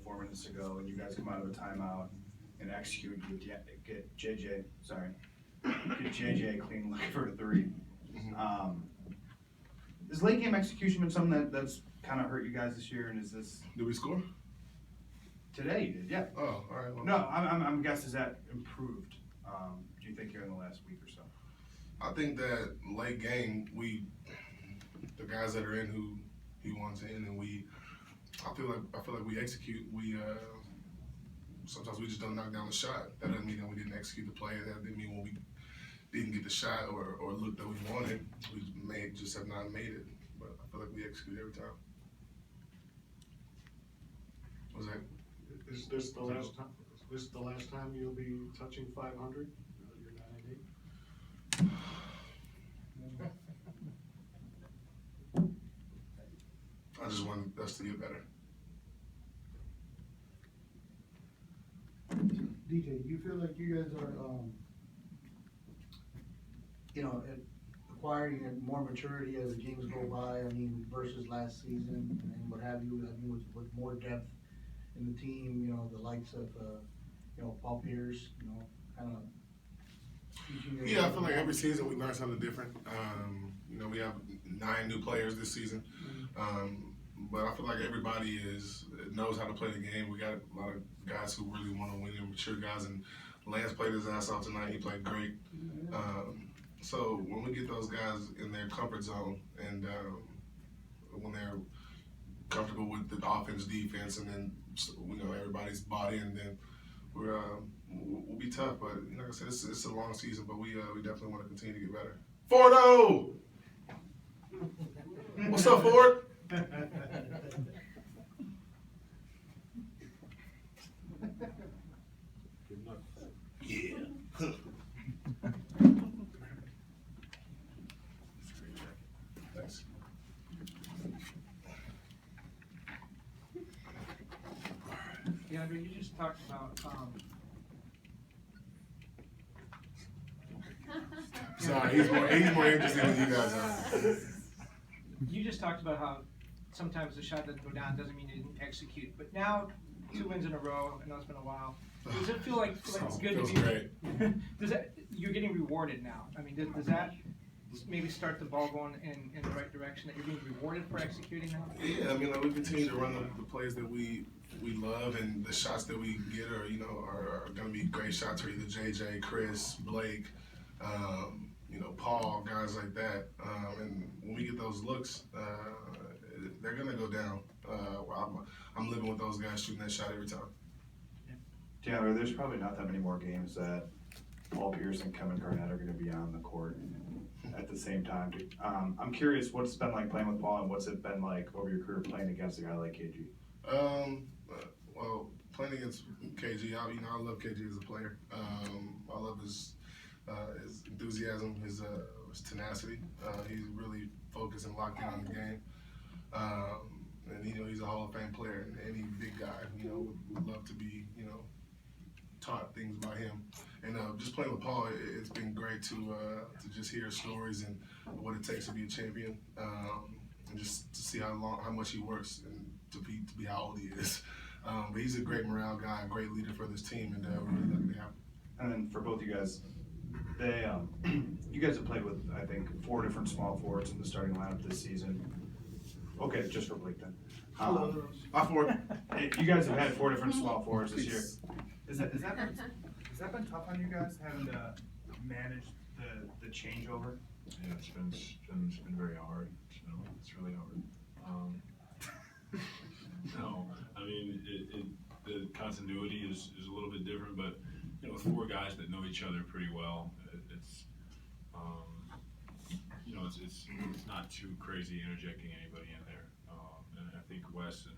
4 minutes ago, and you guys come out of a timeout and execute, get JJ a clean look for a three. Is late game execution been something that's kind of hurt you guys this year? And is this Did we score? today? You did, yeah. Oh, all right. Well, No, I'm guessing is that improved? Do you think here in the last week or so? I think that late game, the guys that are in who he wants in, and I feel like we execute. Sometimes we just don't knock down the shot. That doesn't mean that we didn't execute the play. That didn't mean when we didn't get the shot or look that we wanted, we just have not made it. But I feel like we execute every time. What's that? Is this the last time? Is this the last time you'll be touching 500? You're 9-8. I just want us to get better. DJ, do you feel like you guys are, acquiring more maturity as the games go by? I mean, versus last season and what have you? I mean, with more depth in the team, the likes of, Paul Pierce, kind of teaching. Yeah, I feel like every season we learn something different. We have 9 new players this season. But I feel like everybody knows how to play the game. We got a lot of guys who really want to win and mature guys. And Lance played his ass off tonight. He played great. So when we get those guys in their comfort zone and when they're comfortable with the offense, defense, and then everybody's bought in, then we'll be tough. But like I said, it's a long season, but we definitely want to continue to get better. Fordo! What's up, Ford? Yeah. Thanks. DeAndre, you just talked about Sorry, he's more interested than you guys are. you just talked about how sometimes the shot doesn't go down doesn't mean you didn't execute. But now, 2 wins in a row, I know it's been a while. Does it feel like it's good Feels to be? great. You're getting rewarded now? I mean, does that maybe start the ball going in the right direction? That you're being rewarded for executing now? Yeah, I mean, we continue to run the plays that we love, and the shots that we get are going to be great shots for either JJ, Chris, Blake, Paul, guys like that. And when we get those looks, they're going to go down. I'm living with those guys shooting that shot every time. DeAndre, there's probably not that many more games that Paul Pierce and Kevin Garnett are going to be on the court at the same time. I'm curious what it's been like playing with Paul and what's it been like over your career playing against a guy like KG? Well, playing against KG, I love KG as a player. I love his enthusiasm, his tenacity. He's really focused and locked in on the game. And he's a Hall of Fame player, and any big guy, would love to be, taught things by him. And just playing with Paul, it's been great to just hear stories and what it takes to be a champion, and just to see how much he works and to be how old he is. But he's a great morale guy, a great leader for this team, and we're really lucky to have him. And then for both you guys, you guys have played with, I think, 4 different small forwards in the starting lineup this season. Okay, just for Blake then. Bye, Ford. You guys have had 4 different small forwards this year. Has that been tough on you guys, having to manage the changeover? Yeah, it's been very hard. It's really hard. No, I mean the continuity is a little bit different, but with 4 guys that know each other pretty well, it's not too crazy interjecting anybody in there. And I think Wes and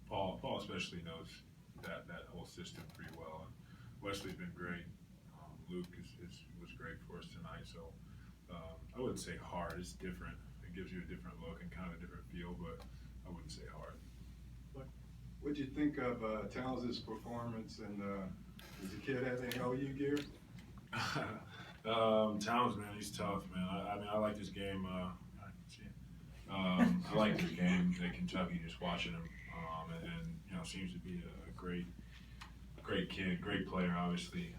Paul especially knows that whole system pretty well. And Wesley's been great. Luke was great for us tonight. So I wouldn't say hard. It's different. It gives you a different look and kind of a different feel, but I wouldn't say hard. What'd you think of Towns' performance, and does the kid have any OU gear? Towns, man, he's tough, man. I like his game. I like his game at Kentucky, just watching him. And seems to be a great kid, great player, obviously.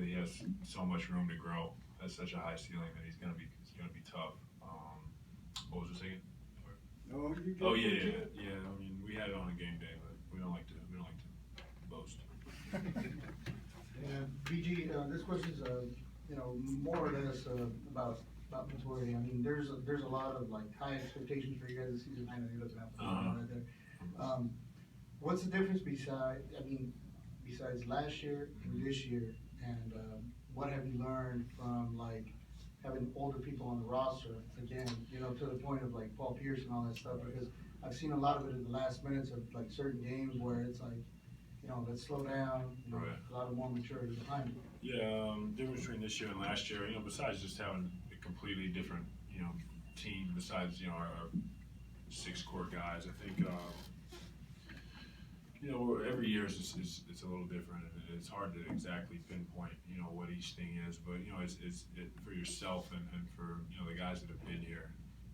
He has so much room to grow. Has such a high ceiling that he's gonna be tough. What was the second? No, you Oh get yeah. it. I mean, we had it on a game day, but we don't like to boast. And BG, this question's, more or less, about maturity. I mean, there's a lot of like high expectations for you guys this season. I know you're looking at the right there. What's the difference besides last year and this year? And, what have you learned from like having older people on the roster, again, to the point of like Paul Pierce and all that stuff? Because I've seen a lot of it in the last minutes of like certain games where it's like, let's slow down, Right. a lot of more maturity behind it. Yeah, difference between this year and last year, besides just having a completely different, team, besides, our 6 core guys, I think, every year it's a little different, and it's hard to exactly pinpoint, what each thing is, but, it's for yourself and for, the guys that have been here.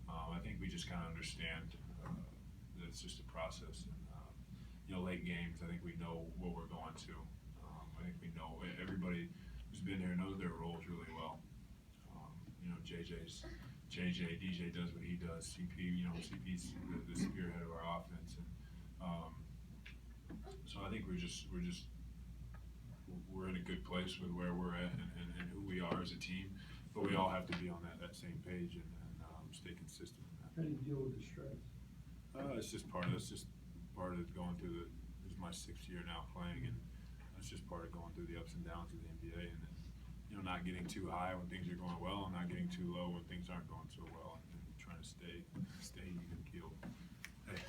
I think we just kind of understand that it's just a process, and, late games, I think we know what we're going to. I think we know everybody who's been here knows their roles really well. DJ does what he does. CP's the spearhead of our offense, and so I think we're in a good place with where we're at and who we are as a team. But we all have to be on that same page and stay consistent in that. How do you deal with the stress? It's just part of going through this is my 6th year now playing, and that's just part of going through the ups and downs of the NBA, and not getting too high when things are going well, and not getting too low when things aren't going so well, and trying to stay even keeled. Hey,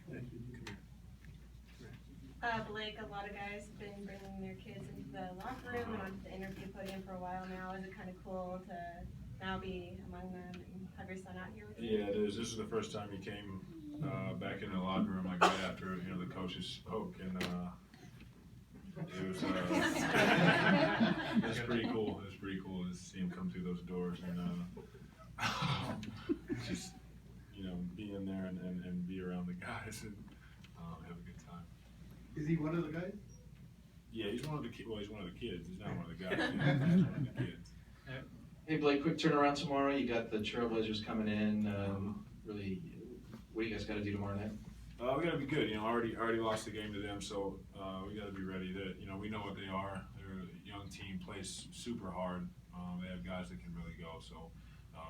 Thank you. Blake, a lot of guys have been bringing their kids into the locker room and onto the interview podium for a while now. Is it kind of cool to now be among them and have your son out here with you? Yeah, it is. This is the first time he came back in the locker room like right after the coaches spoke, and it was pretty cool. It was pretty cool to see him come through those doors and just be in there and be around the guys and have a good time. Is he one of the guys? Yeah, he's one of the kids. Well, he's one of the kids. He's not one of the guys. He's one of the kids. Hey Blake, quick turnaround tomorrow. You got the Trailblazers coming in. Really, what do you guys got to do tomorrow night? We got to be good. Already lost the game to them, so we got to be ready. We know what they are. They're a young team, plays super hard. They have guys that can really go. So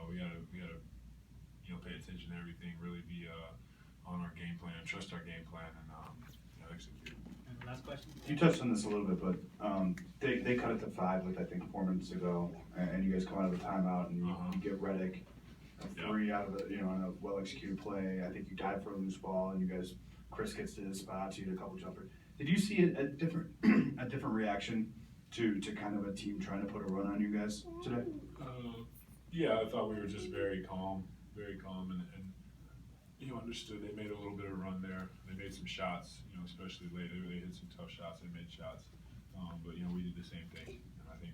we got to pay attention to everything. Really be on our game plan, trust our game plan, and execute. And last question. You touched on this a little bit, but they cut it to 5 with I think 4 minutes ago, and you guys come out of the timeout and you get Redick a 3 out of the on a well executed play. I think you tied for a loose ball, and Chris gets to his spots. You had a couple jumpers. Did you see a different reaction to kind of a team trying to put a run on you guys today? Yeah, I thought we were just very calm, and understood. They made a little bit of a run there. They made some shots, especially later. They hit some tough shots. They made shots, but we did the same thing. And I think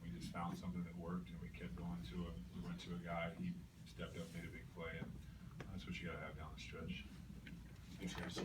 we just found something that worked, and we kept going to it. We went to a guy. He stepped up, made a big play, and that's what you got to have down the stretch. Thanks, guys.